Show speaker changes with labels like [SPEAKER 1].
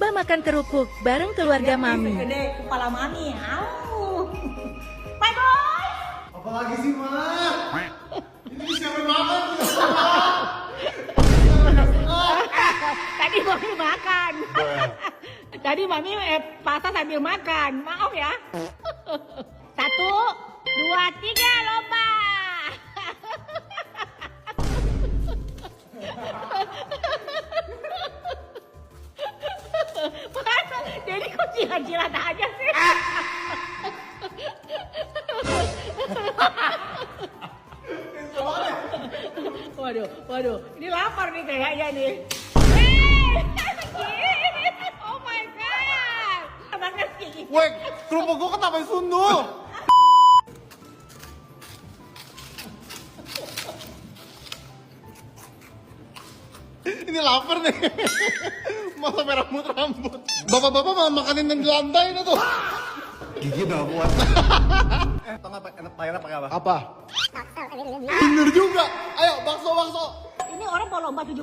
[SPEAKER 1] Lomba makan kerupuk bareng keluarga Mami.
[SPEAKER 2] Gede kepala Mami. Au. Bye boy.
[SPEAKER 3] Apa lagi sih, Mak? Ini siapa makan?
[SPEAKER 2] Tadi Mami makan. Tadi Mami pasar sambil makan. Maaf ya. 1, 2, 3 lomba. Jadi kok jilat-jilat aja sih? Waduh, ini lapar nih kayaknya nih. Oh my god, banget sih.
[SPEAKER 3] Weh, kerupuk gua kenapa sundul? Ini lapar nih. Masa merah rambut. Bapak-bapak malah makanin yang di lantai itu tuh. Gigi udah kuat. Tau nggak bayarnya pakai apa? Apa? Bener juga. Ayo bakso.
[SPEAKER 2] Ini orang mau lomba 17